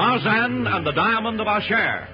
Tarzan and the Diamond of Ashair.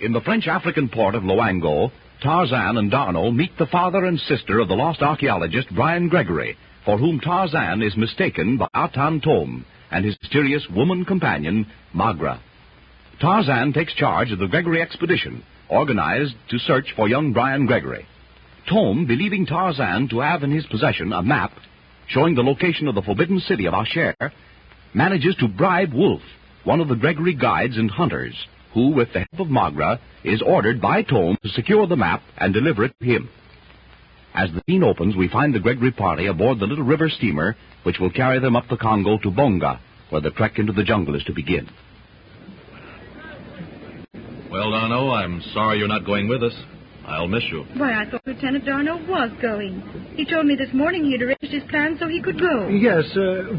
In the French-African port of Luango, Tarzan and D'Arnot meet the father and sister of the lost archaeologist Brian Gregory, for whom Tarzan is mistaken by Atan Thome and his mysterious woman companion, Magra. Tarzan takes charge of the Gregory expedition, organized to search for young Brian Gregory. Thome, believing Tarzan to have in his possession a map showing the location of the forbidden city of Ashair, manages to bribe Wolf, one of the Gregory guides and hunters, who, with the help of Magra, is ordered by Thome to secure the map and deliver it to him. As the scene opens, we find the Gregory party aboard the little river steamer, which will carry them up the Congo to Bonga, where the trek into the jungle is to begin. Well, D'Arnot, I'm sorry you're not going with us. I'll miss you. Why, I thought Lieutenant D'Arnot was going. He told me this morning he had arranged his plans so he could go. Yes,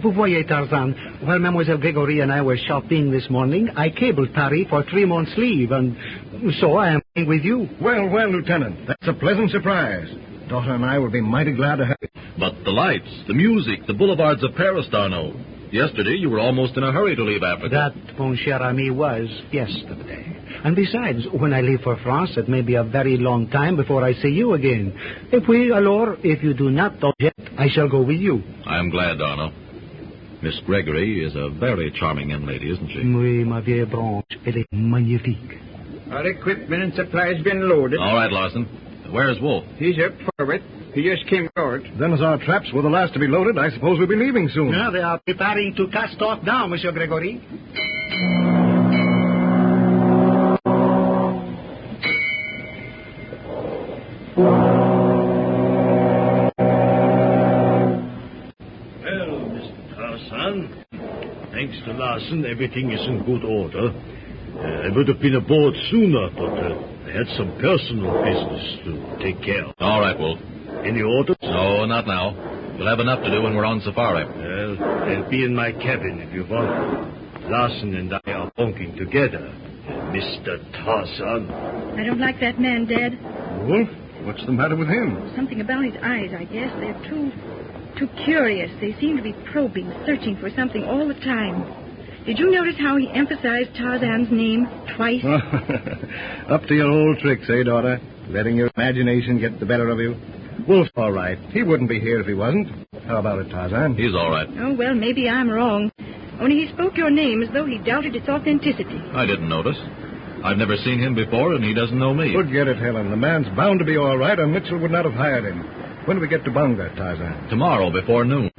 vous voyez, Tarzan. While Mademoiselle Gregory and I were shopping this morning, I cabled Paris for 3 months' leave, and so I am going with you. Well, Lieutenant, that's a pleasant surprise. Daughter and I will be mighty glad to have you. But the lights, the music, the boulevards of Paris, D'Arnot. Yesterday you were almost in a hurry to leave Africa. That, mon cher ami, was yesterday. And besides, when I leave for France, it may be a very long time before I see you again. If you do not object, I shall go with you. I am glad, D'Arnot. Miss Gregory is a very charming young lady, isn't she? Oui, ma vieille branche, elle est magnifique. Our equipment and supplies been loaded. All right, Larson. Where's Wolf? He's up forward. He just came out. Then as our traps were the last to be loaded, I suppose we'll be leaving soon. Yeah, they are preparing to cast off now, Monsieur Gregory. Well, Mr. Tarzan, thanks to Larson, everything is in good order. I would have been aboard sooner, but I had some personal business to take care of. All right, Wolf. Any orders? No, not now. We'll have enough to do when we're on safari. Well, they'll be in my cabin if you want them. Larson and I are bunking together. Mr. Tarzan. I don't like that man, Dad. Wolf, what's the matter with him? Something about his eyes, I guess. They're too curious. They seem to be probing, searching for something all the time. Did you notice how he emphasized Tarzan's name twice? Up to your old tricks, eh, daughter? Letting your imagination get the better of you. Wolf's all right. He wouldn't be here if he wasn't. How about it, Tarzan? He's all right. Oh, well, maybe I'm wrong. Only he spoke your name as though he doubted its authenticity. I didn't notice. I've never seen him before, and he doesn't know me. Forget it, Helen. The man's bound to be all right, or Mitchell would not have hired him. When do we get to Bonga, Tarzan? Tomorrow before noon.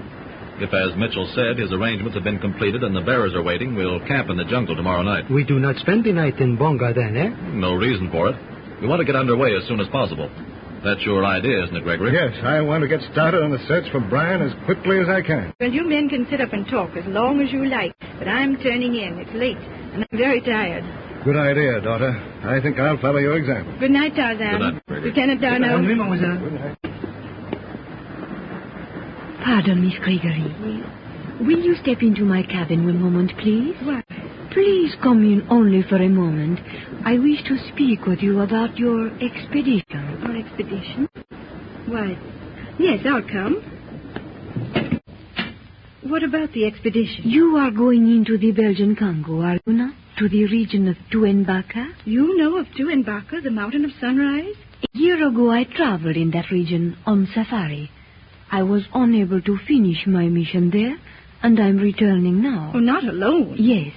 If, as Mitchell said, his arrangements have been completed and the bearers are waiting, we'll camp in the jungle tomorrow night. We do not spend the night in Bonga then, eh? No reason for it. We want to get underway as soon as possible. That's your idea, isn't it, Gregory? Yes, I want to get started on the search for Brian as quickly as I can. Well, you men can sit up and talk as long as you like, but I'm turning in. It's late, and I'm very tired. Good idea, daughter. I think I'll follow your example. Good night, Tarzan. Good night, Gregory. Lieutenant D'Arnot. Oui, mademoiselle. Good night. Pardon, Miss Gregory. Will you step into my cabin one moment, please? Why? Please come in only for a moment. I wish to speak with you about your expedition. Our expedition? Why, yes, I'll come. what about the expedition? You are going into the Belgian Congo, are you not? To the region of Tuenbaka? You know of Tuenbaka, the mountain of sunrise? A year ago, I traveled in that region on safari. I was unable to finish my mission there, and I'm returning now. Oh, not alone? Yes.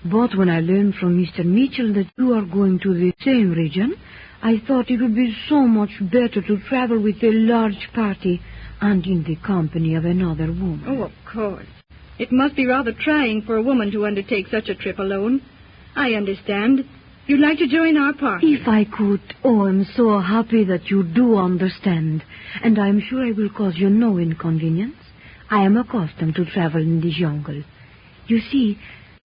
But when I learned from Mr. Mitchell that you are going to the same region, I thought it would be so much better to travel with a large party and in the company of another woman. Oh, of course. It must be rather trying for a woman to undertake such a trip alone. I understand. You'd like to join our party? If I could. Oh, I'm so happy that you do understand. And I'm sure I will cause you no inconvenience. I am accustomed to travel in the jungle. You see,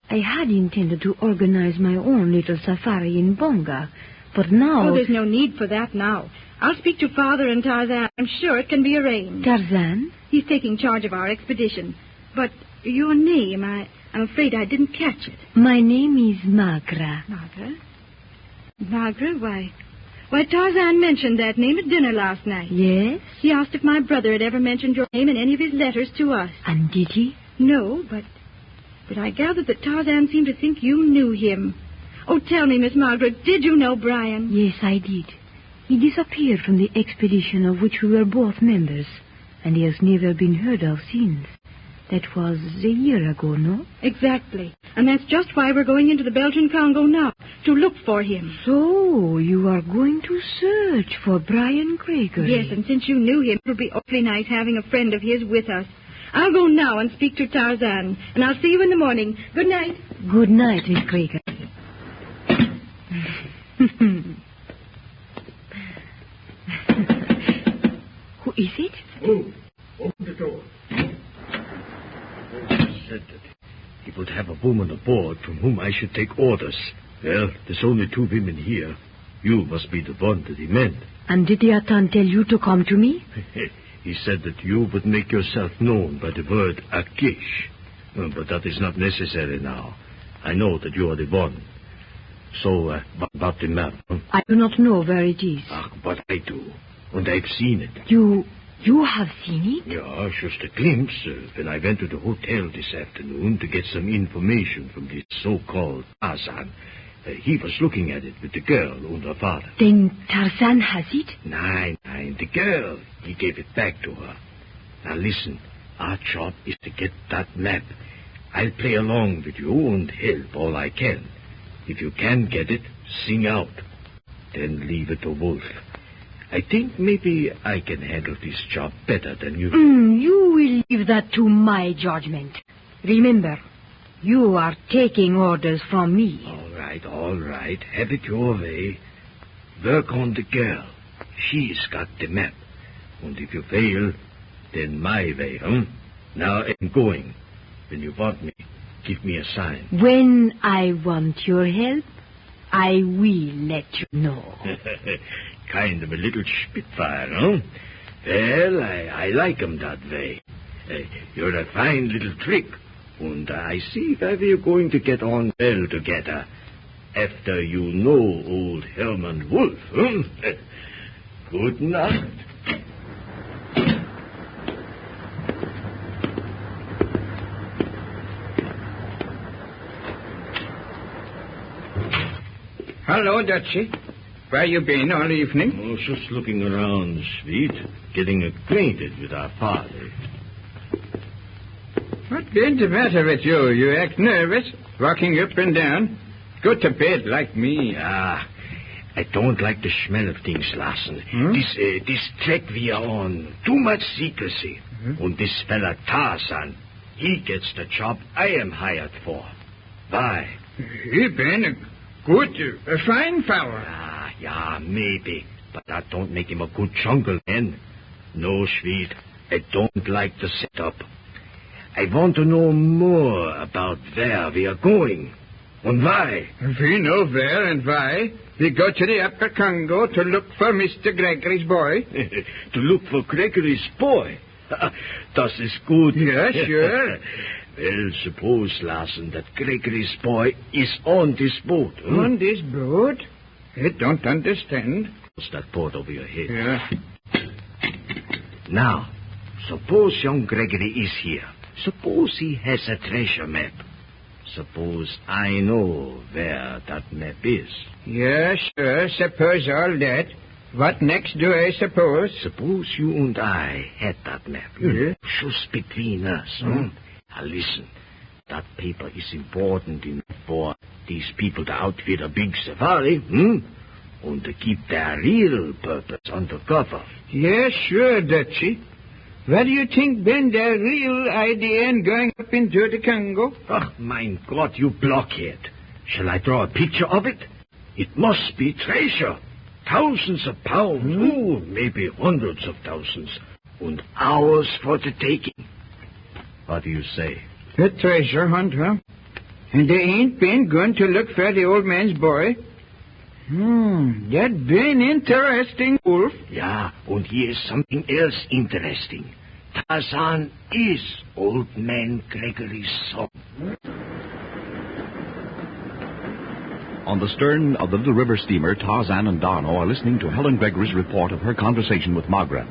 I had intended to organize my own little safari in Bonga, but now... Oh, there's no need for that now. I'll speak to Father and Tarzan. I'm sure it can be arranged. Tarzan? He's taking charge of our expedition. But your name, I'm afraid I didn't catch it. My name is Magra. Magra? Magra? Why, Tarzan mentioned that name at dinner last night. Yes? He asked if my brother had ever mentioned your name in any of his letters to us. And did he? No, but I gathered that Tarzan seemed to think you knew him. Oh, tell me, Miss Margaret, did you know Brian? Yes, I did. He disappeared from the expedition of which we were both members, and he has never been heard of since. That was a year ago, no? Exactly. And that's just why we're going into the Belgian Congo now, to look for him. So, you are going to search for Brian Gregory? Yes, and since you knew him, it would be awfully nice having a friend of his with us. I'll go now and speak to Tarzan, and I'll see you in the morning. Good night. Good night, Miss Gregory. Who is it? Oh, open the door. Said that he would have a woman aboard from whom I should take orders. Well, there's only 2 women here. You must be the one that he meant. And did the Atan tell you to come to me? He said that you would make yourself known by the word Akish. But that is not necessary now. I know that you are the one. So, about the map. I do not know where it is. But I do. And I've seen it. You have seen it? Yeah, just a glimpse when I went to the hotel this afternoon to get some information from this so-called Tarzan. He was looking at it with the girl and her father. Then Tarzan has it? Nein, the girl. He gave it back to her. Now listen, our job is to get that map. I'll play along with you and help all I can. If you can get it, sing out. Then leave it to Wolf. I think maybe I can handle this job better than you. You will leave that to my judgment. Remember, you are taking orders from me. All right. Have it your way. Work on the girl. She's got the map. And if you fail, then my way, huh? Now I'm going. When you want me, give me a sign. When I want your help, I will let you know. Kind of a little spitfire, huh? Well, I like 'em that way. You're a fine little trick. And I see that we're going to get on well together. After you know old Herman Wolf, huh? Good night. Hello, Dutchie. Where you been all evening? Oh, just looking around, sweet. Getting acquainted with our father. What's been the matter with you? You act nervous, walking up and down. Go to bed like me. I don't like the smell of things, Larsen. This trek we are on, too much secrecy. And this fella Tarzan, he gets the job I am hired for. Why? He been a fine fellow. Yeah, maybe. But that don't make him a good jungle man. No, sweet, I don't like the setup. I want to know more about where we are going. And why? We know where and why. We go to the Upper Congo to look for Mr. Gregory's boy. To look for Gregory's boy? Das is good. Yeah, sure. Well, suppose, Larsen, that Gregory's boy is on this boat. Huh? On this boat? I don't understand. What's that boat over your head? Yeah. Now, suppose young Gregory is here. Suppose he has a treasure map. Suppose I know where that map is. Yeah, sure, suppose all that. What next do I suppose? Suppose you and I had that map. Just between us. Now listen, that paper is important enough for these people to outfit a big safari, and to keep their real purpose undercover. Yeah, sure, Dutchy. What do you think been their real idea in going up into the Congo? Oh, mein Gott, you blockhead. Shall I draw a picture of it? It must be treasure. Thousands of pounds. Oh, maybe hundreds of thousands. And hours for the taking. What do you say? A treasure hunt, huh? And they ain't been going to look for the old man's boy? That been interesting, Wolf. Yeah, and here's something else interesting. Tarzan is old man Gregory's son. On the stern of the little river steamer, Tarzan and D'Arnot are listening to Helen Gregory's report of her conversation with Magra.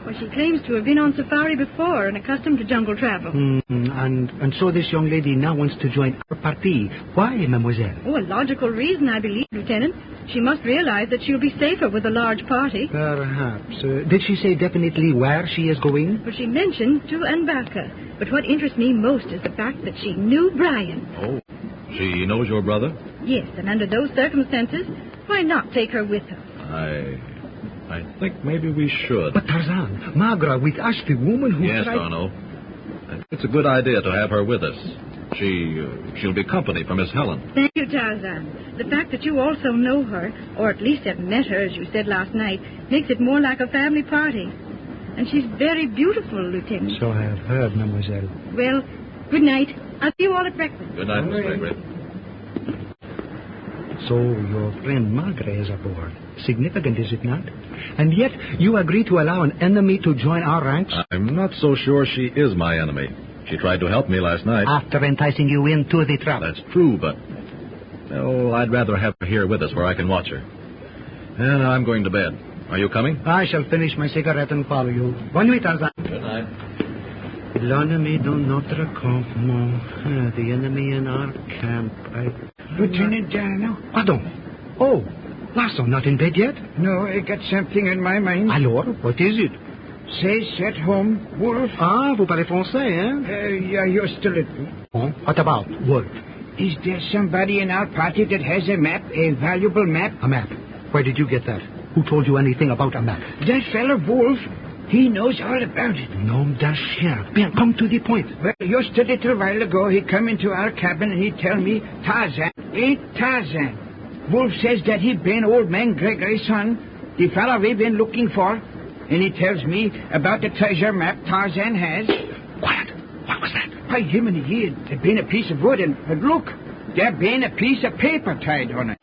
Well, she claims to have been on safari before and accustomed to jungle travel. And so this young lady now wants to join our party. Why, mademoiselle? Oh, a logical reason, I believe, Lieutenant. She must realize that she'll be safer with a large party. Perhaps. Did she say definitely where she is going? Well, she mentioned to Mbaka. But what interests me most is the fact that she knew Brian. Oh, she knows your brother? Yes, and under those circumstances, why not take her with her? I think maybe we should. But Tarzan, Magra with us, the woman who... Yes, D'Arnot. I think it's a good idea to have her with us. She'll be company for Miss Helen. Thank you, Tarzan. The fact that you also know her, or at least have met her, as you said last night, makes it more like a family party. And she's very beautiful, Lieutenant. So I have heard, mademoiselle. Well, good night. I'll see you all at breakfast. Good night, Miss Gregory. So your friend Magra is aboard. Significant, is it not? And yet you agree to allow an enemy to join our ranks? I'm not so sure she is my enemy. She tried to help me last night. After enticing you into the trap. That's true, but... Oh, I'd rather have her here with us where I can watch her. And I'm going to bed. Are you coming? I shall finish my cigarette and follow you. Bonne nuit, Tarzan. Good night. L'ennemi dans notre campement. The enemy in our camp. Lieutenant D'Arnot. Pardon. Oh, Lasso, not in bed yet? No, I got something in my mind. Alors, what is it? Says at home, Wolf. Ah, vous parlez français, hein? Yeah, you're still at... Oh, what about? Wolf? Is there somebody in our party that has a map, a valuable map? A map? Where did you get that? Who told you anything about a map? That fellow Wolf. He knows all about it. Nom d'Ashair. Bien, come to the point. Well, just a little while ago, he come into our cabin and he tell me Tarzan ain't Tarzan. Wolf says that he been old man Gregory's son, the fellow we've been looking for, and he tells me about the treasure map Tarzan has. Quiet. What was that? By him and he, there been a piece of wood, and look, there been a piece of paper tied on it.